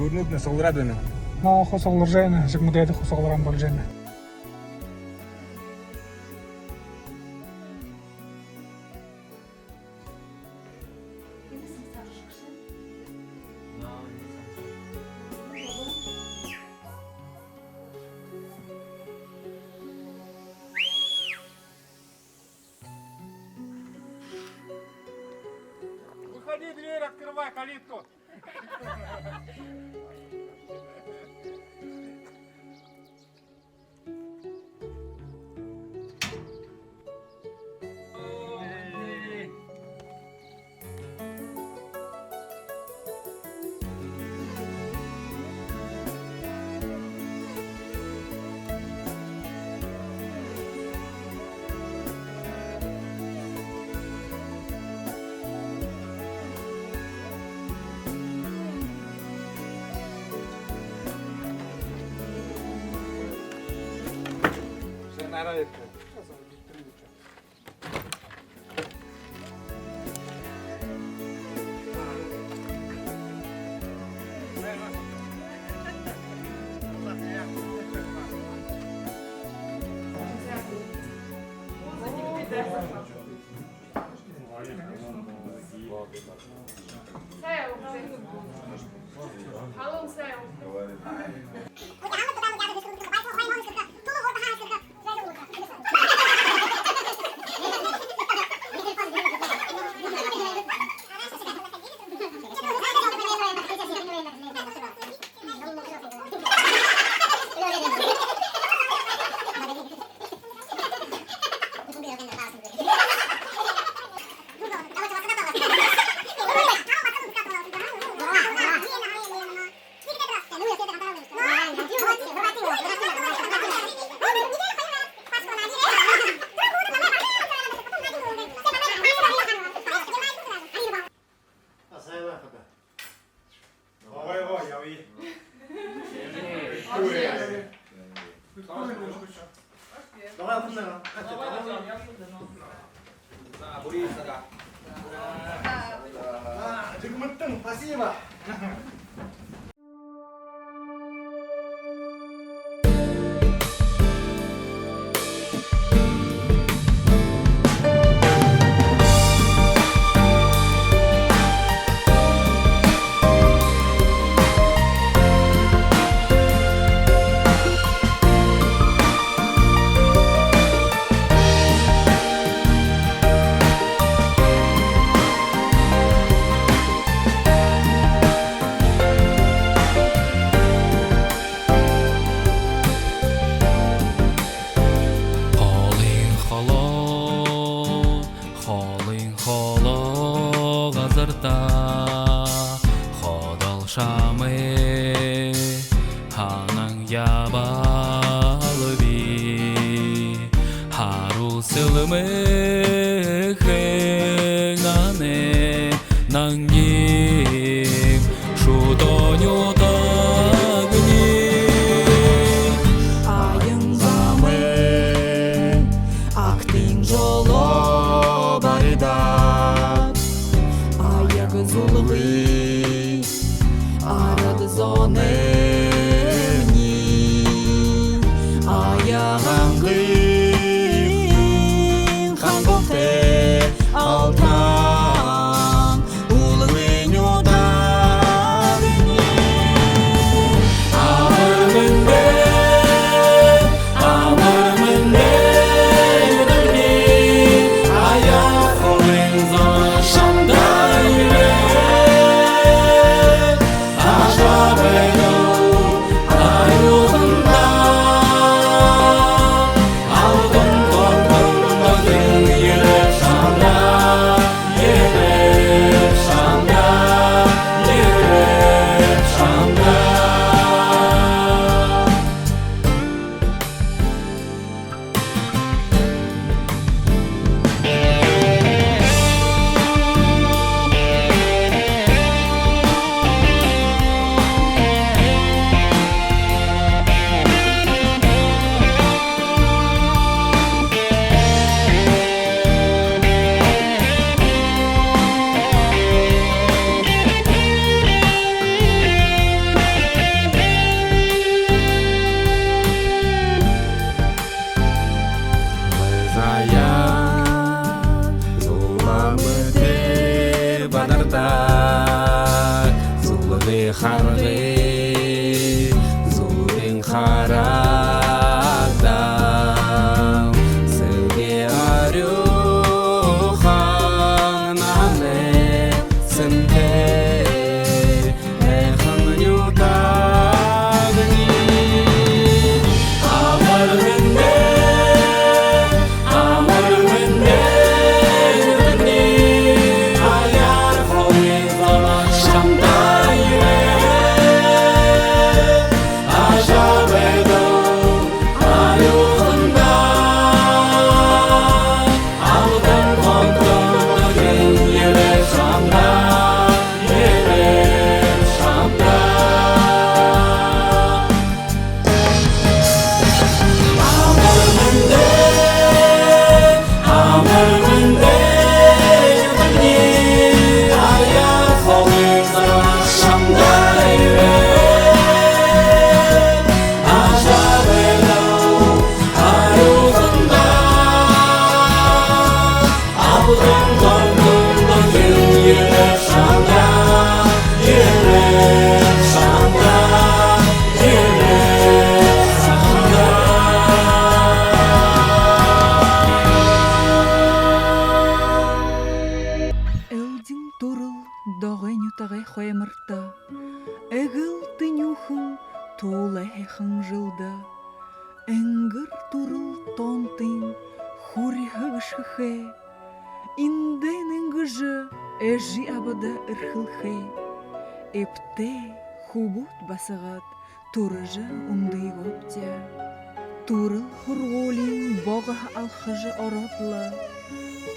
көрініп не солырады оны. Но хосолжены, жигмудеды хосолран болжены. Выходи, дверь открывай, калитку. Нравится. Hallo, Sel. Давай 분내라. 우리 있어가. 지금은 뜬 спасибо. Шами ханан ябалви хару сылмы хэнане нангим шудоню тагни айын замы актың жолы барда аяғы зулы арады зонемни аяғаңғын хангофте алтан улы харгы зурин харагдам сылге арюхан нане сымке эхан нютагни Элдин турыл догын ютагай хоймырта. Эгыл тынюхын тулы хэхын жылда. Энгыр турыл тонтын хури хыгышхэ. Инден энгыжы эжи абада ырхылхэ. Эпте хубут басагат турыжы унды гоптя. Турыл хурголин бога алхыжы оротла.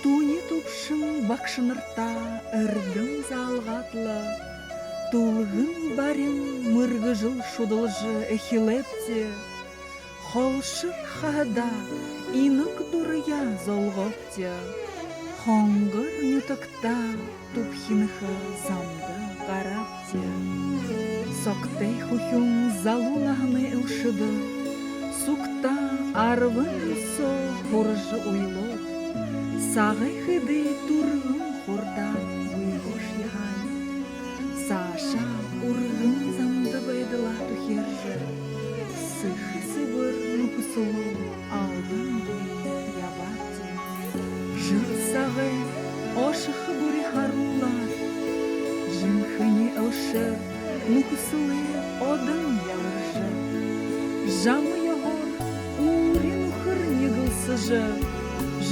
Туни тупшын бакшынырта ырдың залғатла. Тулғын барин мыргыжыл шудылжы эхилепте. Холшыр хада инық дурыя золғотте. Хоңғыр нютықта тупхинықы замды қарапте. Соқте хухюн залунағыны ұлшыды. Сукта арвын со хуржы уйлот. Сағай хыды турғын хорда уйғош яған. Саша урғын замды байдыла тухержі. Сыхы сыбыр нұқысылу алдын ябатты. Жыл сағы ошықы бүрі харулар. Жынхыне ұшы нұқысылы одын ялыржы. Жамы йоғыр урин ұқыр негілсыжы.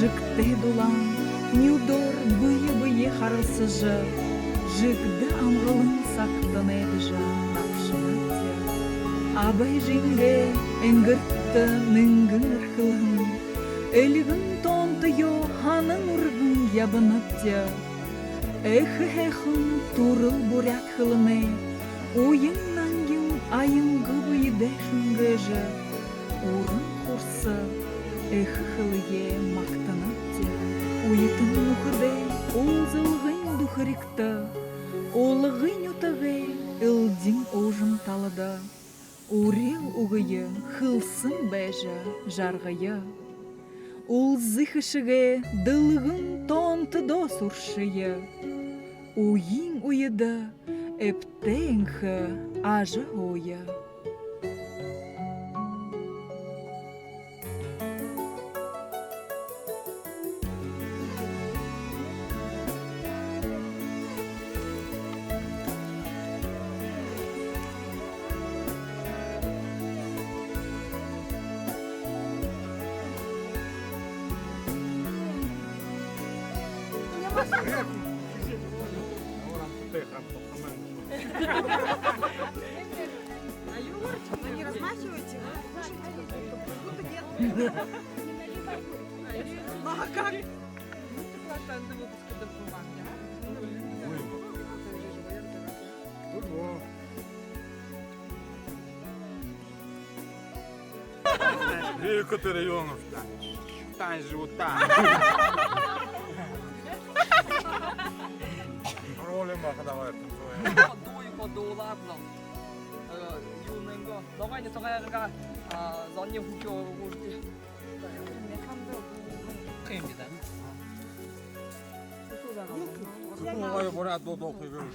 Жыкте дулан, нюдор бые-бые харысыжы. Жыкды амғылын сақтын әдіжі напшынатя. Абай жинге әңгіртті ныңгын ұрқылын. Әлігін тонты йо ханын ұрғын ябынатя. Эхі-хәхін турыл бурят хылыны. Ойын-нангын айынғы бүйді шүнгіжі. Урын құрсы. Эхы хылые мақтанатте, уйтын нухыде, улзылғын духырикта, олығын утығы, ылдин ожым талыда, урел уғые, хылсын бәжі, жарғыя, улзыхышыге, дылғын тонты дос ұршые, уйын уйыда, эптенхі ажы ойы. Не размахивайте, ну а как? Екатерина Ионовна, там живут там. Ролем давай. 도이고 ладно. 유는 거 너가 이제 저가야가 전님 후교 올지. 입니다. 뭐가 뭐라 너 그걸.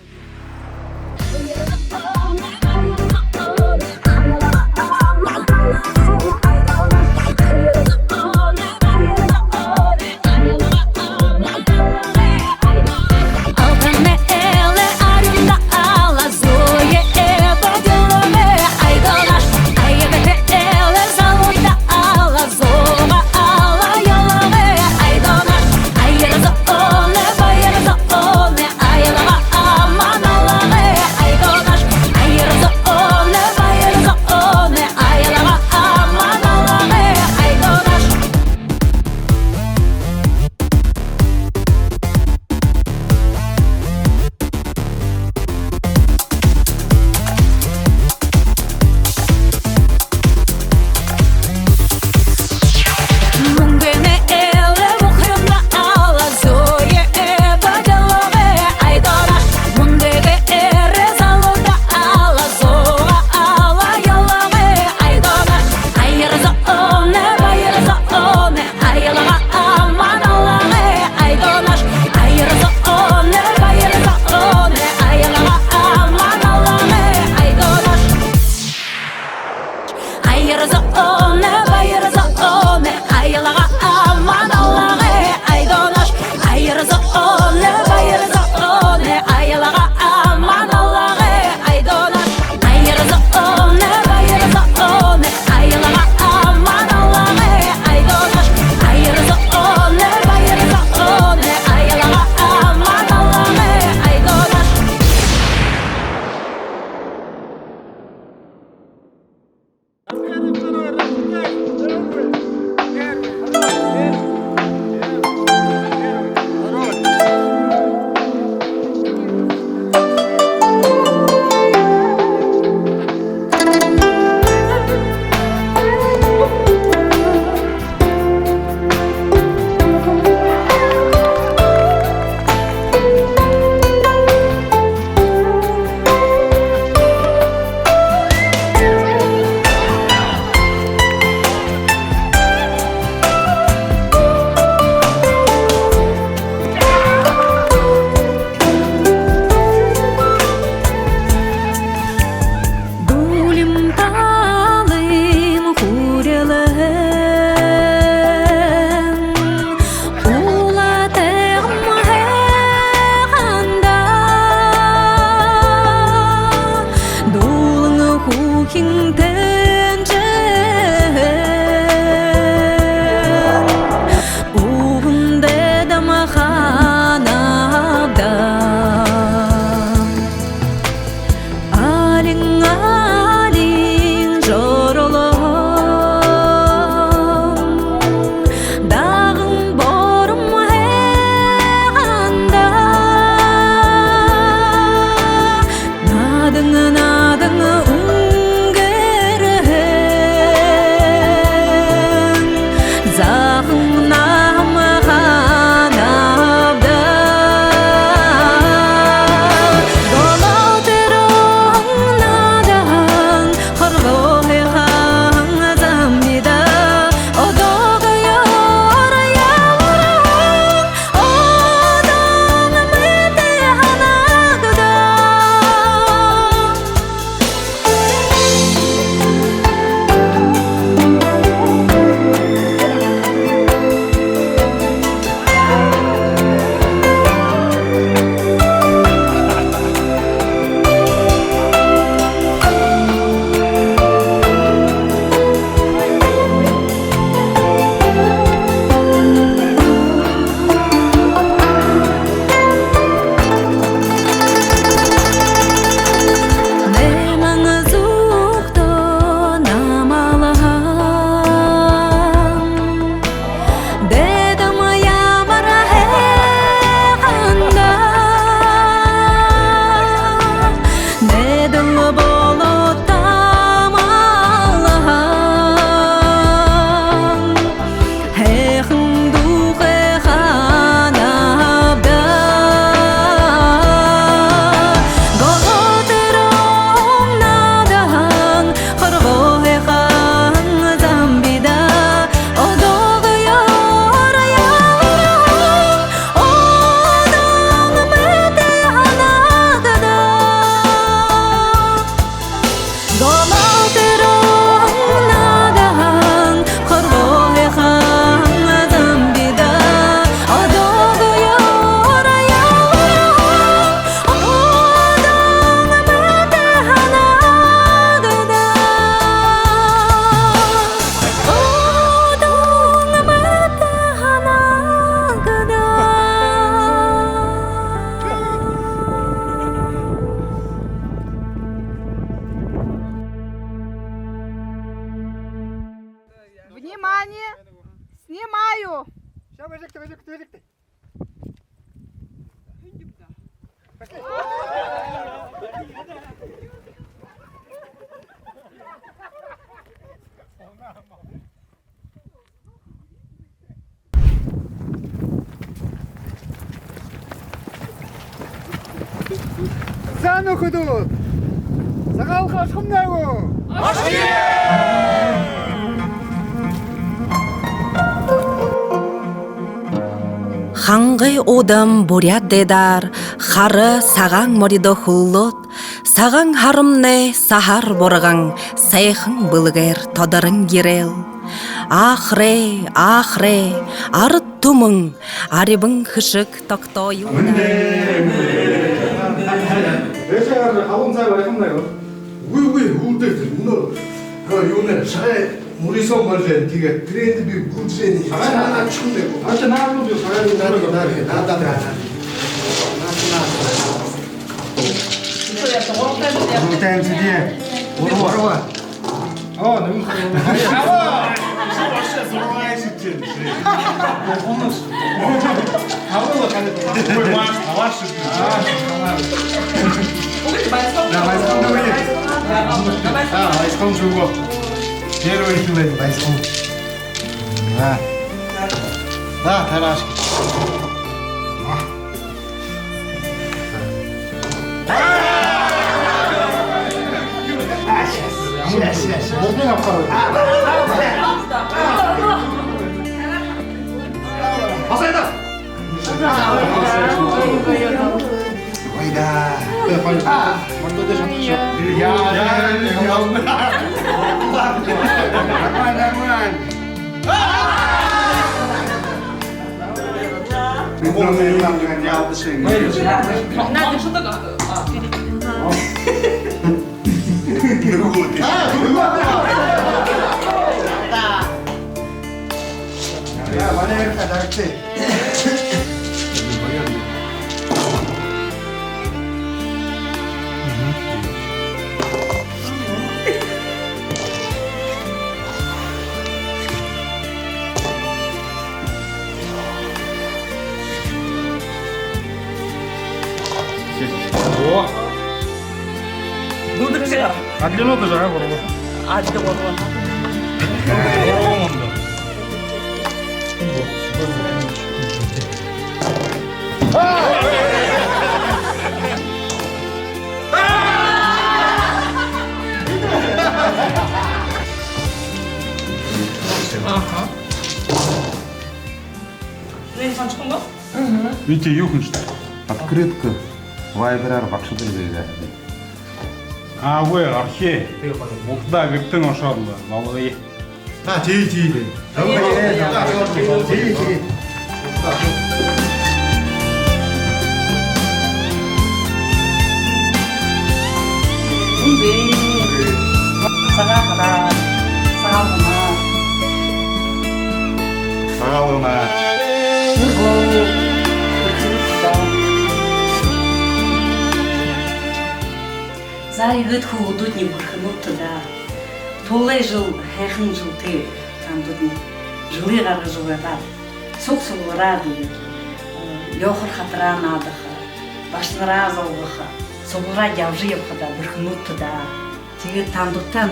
За нөхөдөө. Цагаал хашхам наагу. Хангай одам бурят дедар, хары сагаң моридо хуллот, сагаң харымне сахар боргаң, сайхың былгер тодырың гирел. Ахре, арыт тумың, арибың хышык токтойу. Вечер халун цай байхам наагу. Үгүй үлдээ өнөө. Юунэ шай Мурисон болжээ тэгээ тренд би бүжээний. Санаа чихнээ. Ачаа наалуу юу санаа надад. Гутэн зидээ. Орва. Нүн. Хава. Вообще зургаешь чинь. Онос. Хавала канэ. Ой, ваш. Байском жуго. Первый хилый байском. Да, тараш. Сейчас. Можно попробовать? Посайда. Ой, да. Может, ты что-то Нормально. Надо что такое? О, Ну так все. а длину-то же, вроде. А что вот? Видите, юхнешь. Открытка. Вайберар бақшыдыр дейді. Вы, архе. Оқта биктің ошарлы. Балығы. тиді. Сағалына. Зайгыт худут не бурхнут туда. Толай жыл, хэхэн жыл ты там тут не жылы гары жывата. Сок-согора дейді. Лёхыр хатыра надыха. Башнара залгыха. Согора явжы епхада бурхнут туда. Теге там туттан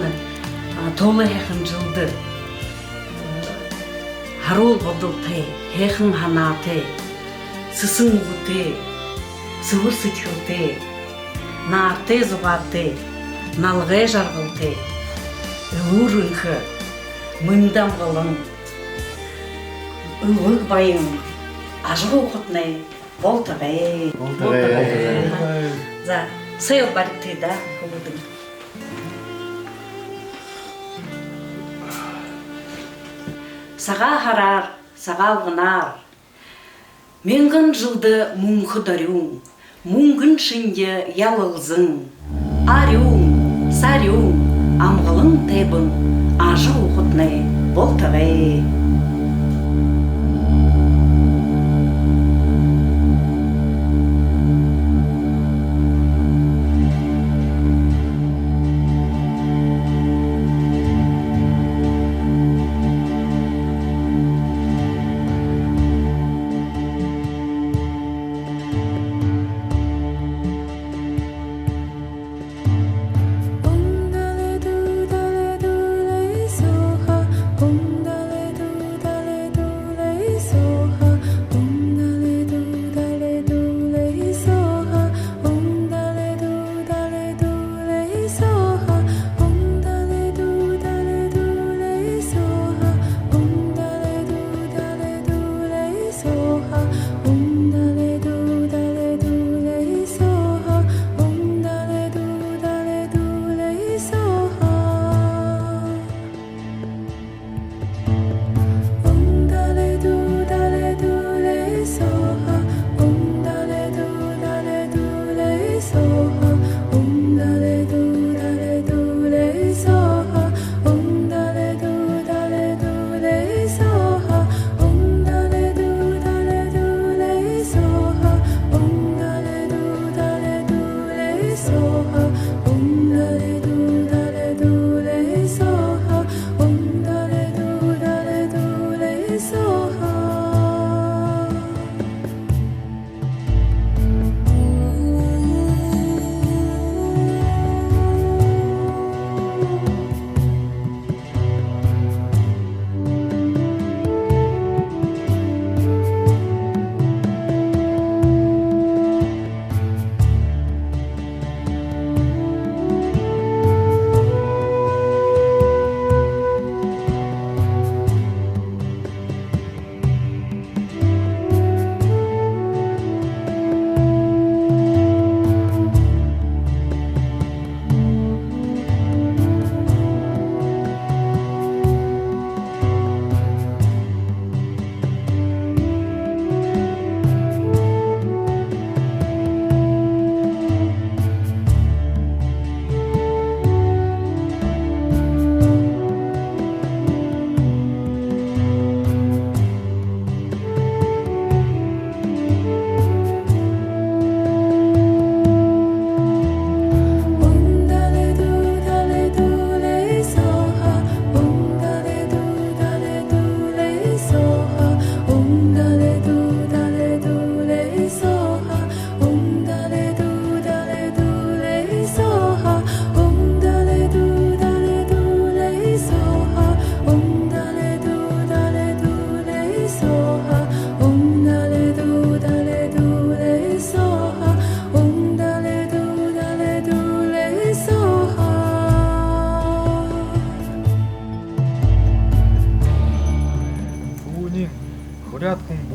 толай хэхэн жылды. Харул бодыл ты, хэхэн хана ты. Сысын гу ты. Сывыр сытхыл ты. Нарты зугаты, налгы жаргылты, ылурынхы, мындам ғылын, ылғық байын, ажығы оқытнай, болтығай. За, сайыл барықты да, ұлыдың. Саға харар, саға алғынар, менгін жылды мұңқы дарюң, Муңгын шинде ялылзың, арюң, сарюң, амғылың тайбың, ажы оқытнай болтығай.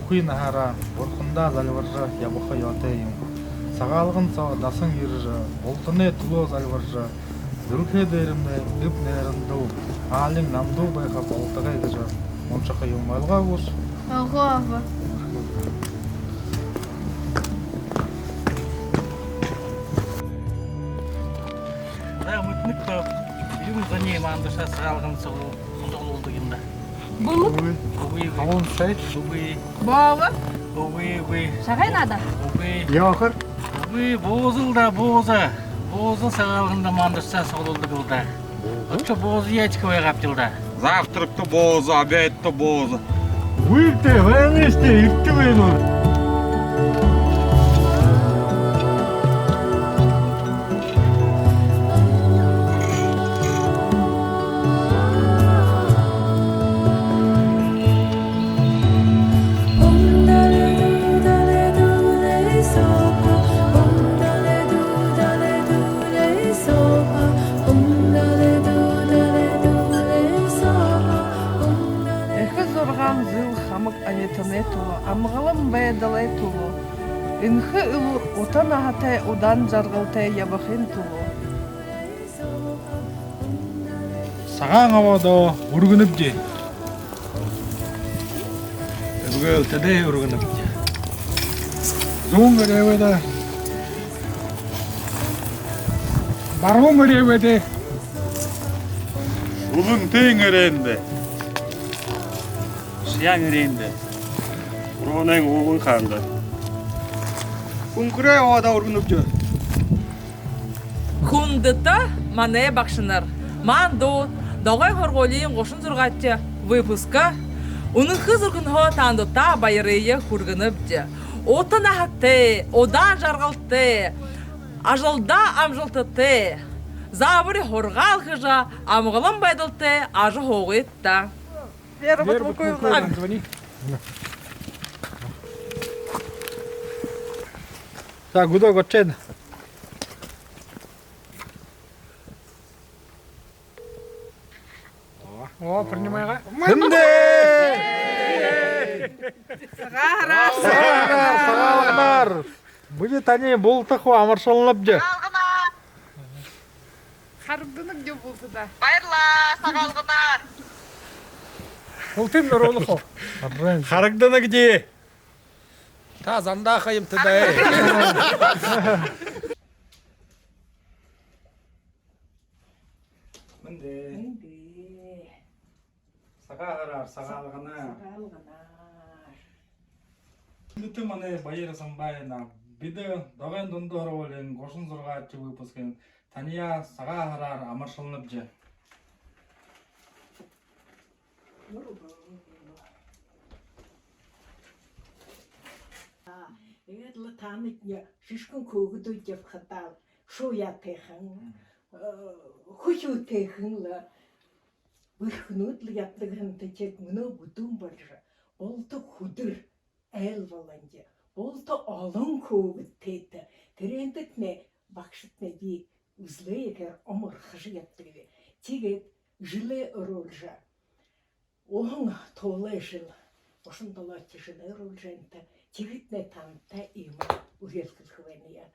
Ухуй нахара, борхында залваржа, ябуха ятайым. Сағалғын са дасың ержа, олтыне туло залваржа, дүрке дерімде үп нерінду, алың намду байқап олтыға едіжа. Оншақы юмайлға өз. Ого. Да, мытнык то. Юм зане мандыша сағалғын сағыл олды кемді. Увы. Алын сайт. Увы. Бағы. Увы. Шағай нада? Увы. Яқыр. Увы, бозылда бозы. Бозы сағалғында мандыша сағыл олды кылда. Отча бозы ячковая қаптылда. Завтрак-то боза, обед-то боза. Уйте, вәнесте, икті вәйнор. Амғалым бәйдалай тулу. Үнхі үлі отан ағатай одан жарғылтай ябақын тулу. Саған авада үргініп де. Өзгел тәдей ұрғынып. Зоң өреведі. Барғым өреведі. Ұлын тең өренді. Шиян өренді. Ұрғанайың оғын қанды. Күнкүрей ауада ұрғынып жөр. Хундыта мане бақшынар. Манду, доғай хорголиын қошын зұрғатчы выпуска. Оның қыз ұрғынға тандыта байырыйы құрғынып жы. Отын ағатты, одан жарғалты, ажылда амжылтыты. Забыры хорғал қыжа, амғылым байдылты, ажы хоғы етті. Вера, вот Көйлен звони. Так, гудок отчет. О, принимайға. Кімде? Сағалғынар. Бұны тәне болтықы амыршылынып жы. Қарымдының де болды да. Байырла, сағалғынар. Ұлтым нұр олықы. Қарыңдыны где? Та занда қайым түдай. Сағағырар, сағалғына. Үті маны байырысын байына. Биді доғен дұнды орғолен, қошын зұрға атчы выпускен. Тания сағағырар, амыршылынып жы. Эдла танытня шишкун когду деп хатал шуя техын хучу техынла выхнутли яптыгын течек мына бутун баржа олты худыр әл валанжа олты алын когыт тейті терендікне бақшытне би узлы егер омыр хыжы яптыгы тегет жылы ролжа оғын толы жыл ошындала жылы ролжанта Тигитне танта има урелкыз хвения.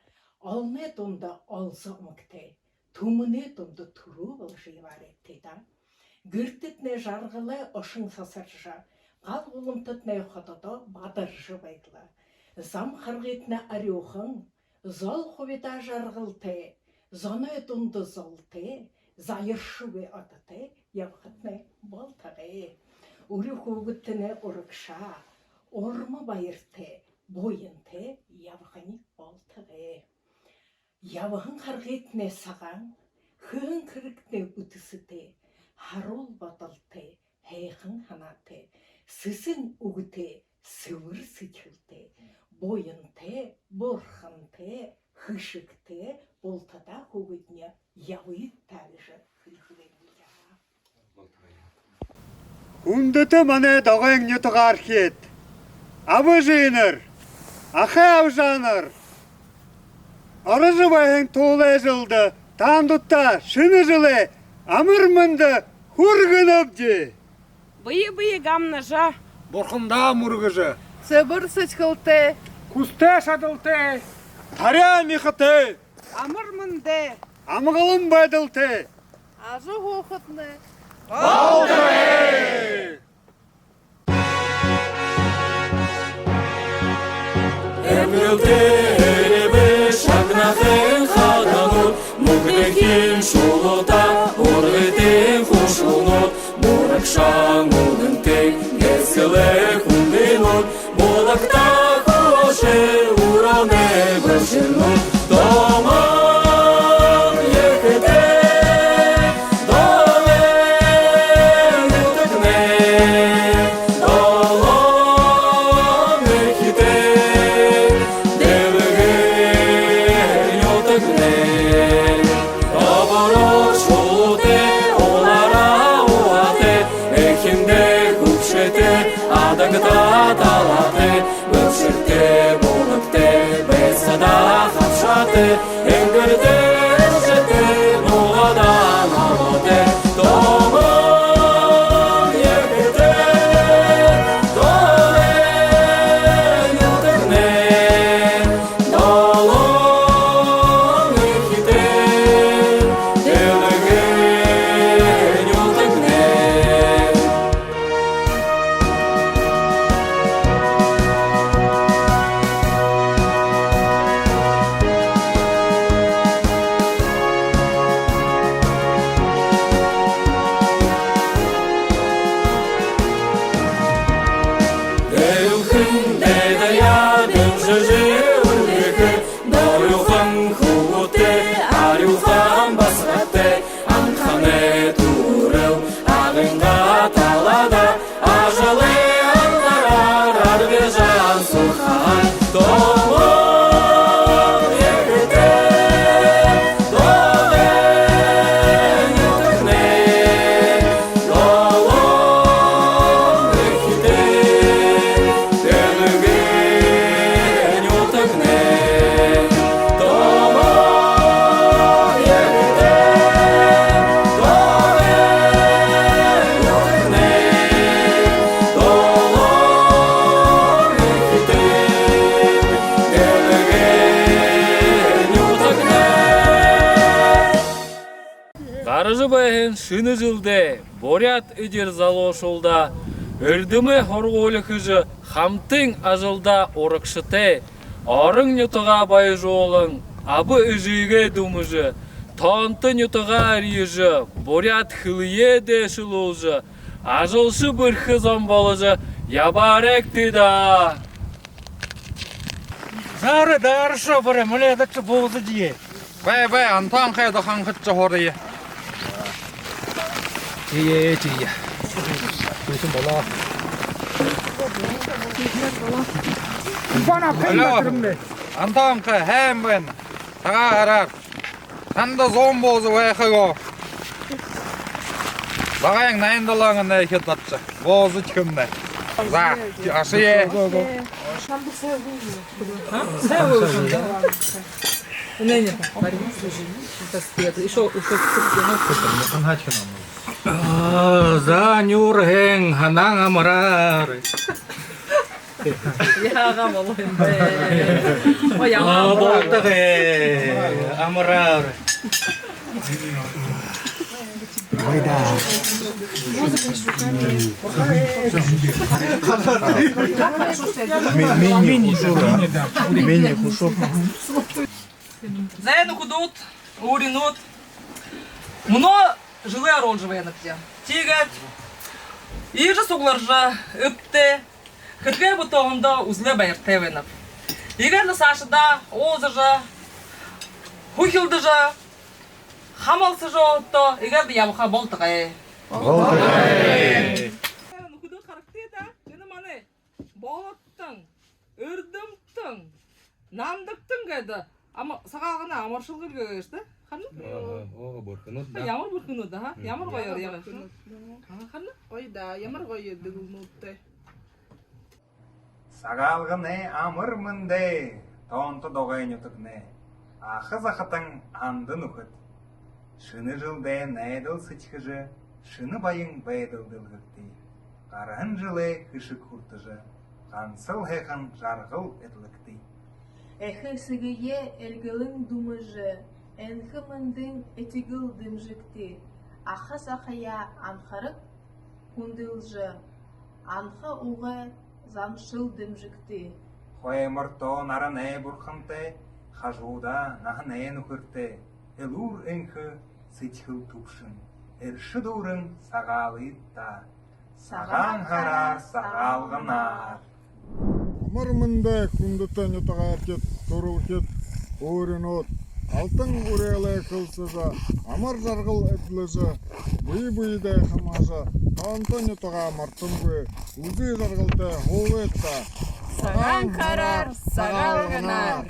Алне тонда алса мыкте. Тумне тонда туру балжи варетте да. Гыртетне жаргылы ошын сасаржа. Гал улымтытне хотада бадаржы байдла. Зам харгитне арюхын. Зал ховита жаргылте. Заны тонда залте. Зайыршуе атате. Явхатне балтаге. Урюхугыттне орыкша. Орма байырты, бойынты, явғаны болтығы. Явғын қарғетіне саған, хын кірікне үтісіті, харол баталты, хейхын ханаты, сысын үгіті, сывыр сычылты, бойынты, борхынты, хышыкты, болтада хөгітіне явы тәліші хылхылынға. Үндіті мане доғың нетіғар кет. Абы жиыныр, ақы авжаныр. Арыжы байың толы жылды, тандытта шыны жылы, амырмынды хүргініп де. Быйы гамна жа. Борқында мұрғыжы, Цыбыр сычкылты. Кусте шадылты. Таря михыты. Амыр мынды. Амғылым байдылты. Ажы хохытны. Балдыры! Эмгілдері шагнахын хаданут, Мұгдекін шулыта, Урғытын хушунут, Муракшан ұлынтын, Гесілік ұндынут, Болақта хошы ураны біршінут, Доман екіде, Домен үтікне, Долан екіде, Devgen yotakne, Aboroş olute, Olara oate, Ekinde kupşete, Adagda talate, Öpşürte bolukte, Besada hapşate, Engirde jete, Noladan alote, Doman yekete, Domen yotakne, Dolon ekite, Devgen yotakne. Devhın dedaya devşıcı ürgü, Doruhan huvute, Aruhan basrate, Ankane turel, Ağınga talada, Ajalı anlarar, Arvejan suhan, Dolon yekete, Domen yotakne, Dolon ekite, Devgen yotakne, Doman yekete, Domen yotakne, Dolon ekite, Devgen yotakne. Қаржы байын шыны жылды, Борят үдер залошулда, Үрдімі хорғолы күжі, Хамтың ажылда орықшыты, Арың нютыға бай жолың, Абы үжіге думыжы, Тонты нютыға режі, Борят хылые дешіл олжы, Ажылшы бір хызан болыжы, Ябарек тыда. Зары дарышы бірі мүледікші болзы дие. Бәй, антан қайды қаңқытшы хорыйы. Тие. Көсім бола. Антан қы, хәм бән. Таға қарар. Танда зон болзы вайқы го. Бағайың найындалаңын әйкет атшы. Болзы түкімді. За, ашы е. За нюрген, Ханан амрар. Яға болайын бе. Ой, яға Болтығы амрар. Зайны худут, уринут. Мұны жылы арол живайыныпте. Тегет, ежі соғларжа, үпте, кірге бұтығында ұзлы байыр тевеніп. Егерлі сашыда, озыжа, хухилдыжа, хамалсы жоғытты, егерді ямыға болтығы. Худут қарықтыда, жені маны, болыттың, үрдімттің, намдықтың кәді. Ama sağağına amarşıl gülgöştü. Kanı? O burkunut da. Yağmur burkunu da ha. Yağmur koyuyor ya. Kanı? Ой да, ямыр қойы дүгілмутты. Сагалгыны амырмынды, тонты доғайын үтікні. Ақы зақытың андын үкіт. Шыны жылды найдыл сычкыжы, шыны байың байдыл дылғырты. Қарын жылы кышық құртыжы, Қансыл хехан жарғыл этлікті. Эхе сыгые элгылың думыжы, энхы мындың этигыл дымжыкты. Аха сахая анхарык кундылжы, анха уға замшыл дымжыкты. Хой мұрто наране бұрқынты, хажуда нахне нұқырты. Элур энхі сычхыл тупшын, әрші дұрын сағалыйтта. Саған харар сағалғанар. Мырмындай күндітен етағаркет, тұрылкет, орынот. Алтын үрелі кылсыжа, амар жарғыл әтліжі, бұй-бұйдай қымажа, қантын етіға мартынғы, ұзы жарғылты ғолетта. Саған қарар, сағалғанар.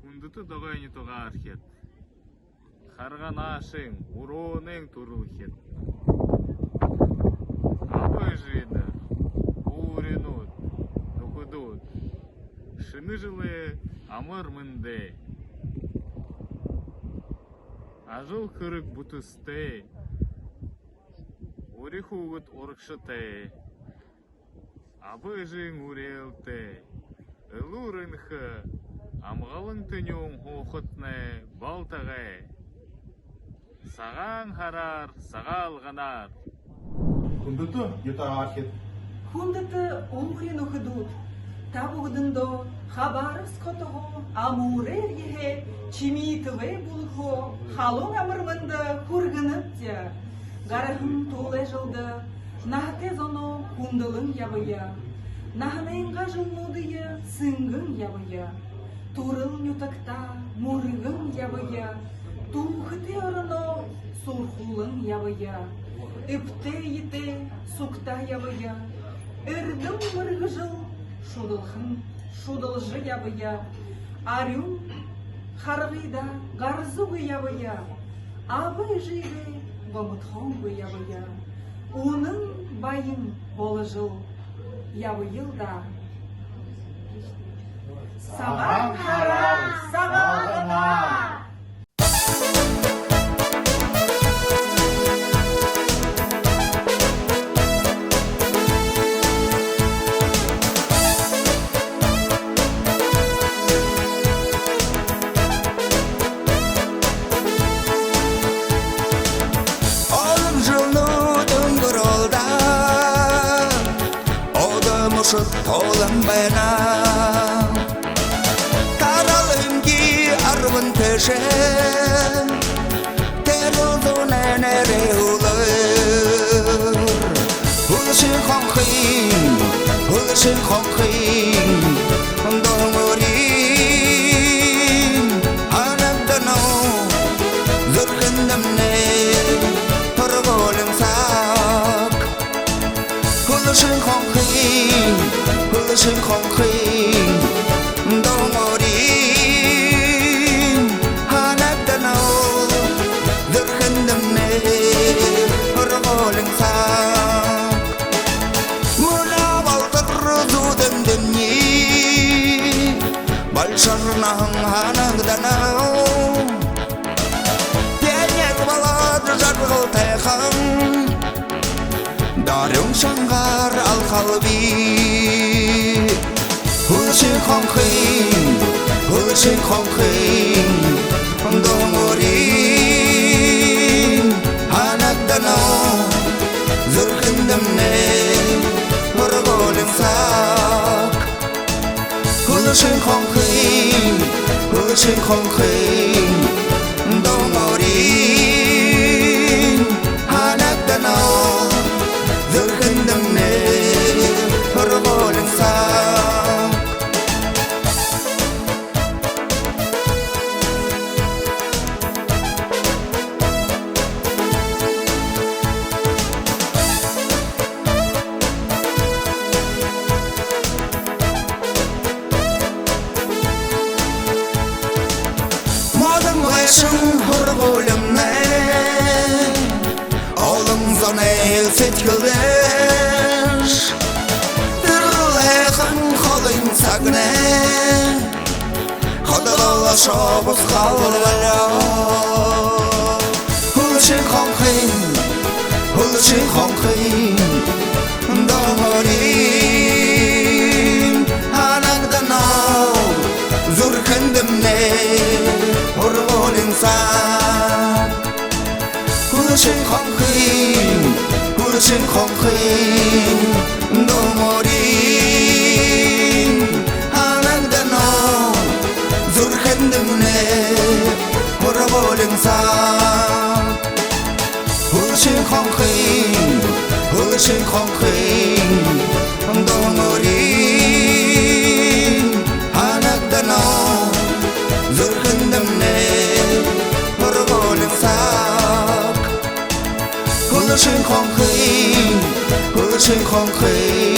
Күндіті доғайын етіға архет. Қарған ашың, ұруының тұрылхет. Абы жиды, уринут, нұқыдут. Шыны жылы амыр мынды. Ажыл кырык бутысты. Урихугут орықшыты. Абы жың урелті. Илурынхы. Амғалың түнің хоқытны балтағы. Саған харар, сағалғанар. Күндіті етаға архет. Күндіті оңғын ұқыдуд. Табуғдындо хабарыз котого амурер ехе чимитыве булхо халон амырмынды кургыныпте. Гарахын толе жылды, нахте зоно кундылын ябыя. Нахнайынға жылнудые сыңгын ябыя. Турыл нютакта мургын ябыя. Тухыте орыно сурхулын ябыя. Үпте ете сукта ябыя. Үрдім мұрғы жыл шудылхын, шудылжы ябыя. Арюн харғида гарзуғы ябыя. Абы жиды бомытхоңғы ябыя. Оның байын болы жыл ябыйылда. Саған харар, сағалғанар. Толым байна Таралым ки арвын тешен Терудун энере улыр Улышын қонқин Доңырин Анадыну Зүркіндімне Тұрғолым сақ Улышын қонқин Улышын қонқин Доңырин Анадыну Зүркіндімне Тұрғолым сақ Мұна балтыр зудын дүние Большарнағын аныңданау Тенет балады жарғыл тайқын Дарың шаңғар ал қалби Улышын қонқин Доңырин Анадыну Зүркіндімне Ұрғолым сақ Улышын қонқин Доңырин Анадыну Зүркіндімне Ұрғолым сақ Мадым ғайшын ұрғолымны Олым зоны сеткілдіш Түрліғін қолын сағыны Қодылы шобыз қалылы Улышын қонқин Доңырин Domorin Anagdanao Zurkendimne Urgolinsa Kursin Khongkhin Domorin Anagdanao Zurkendimne Urgolinsa Kursin Khongkhin Domorin Anagdanao Zurkendimne Urgolinsa Kursin Khongkhin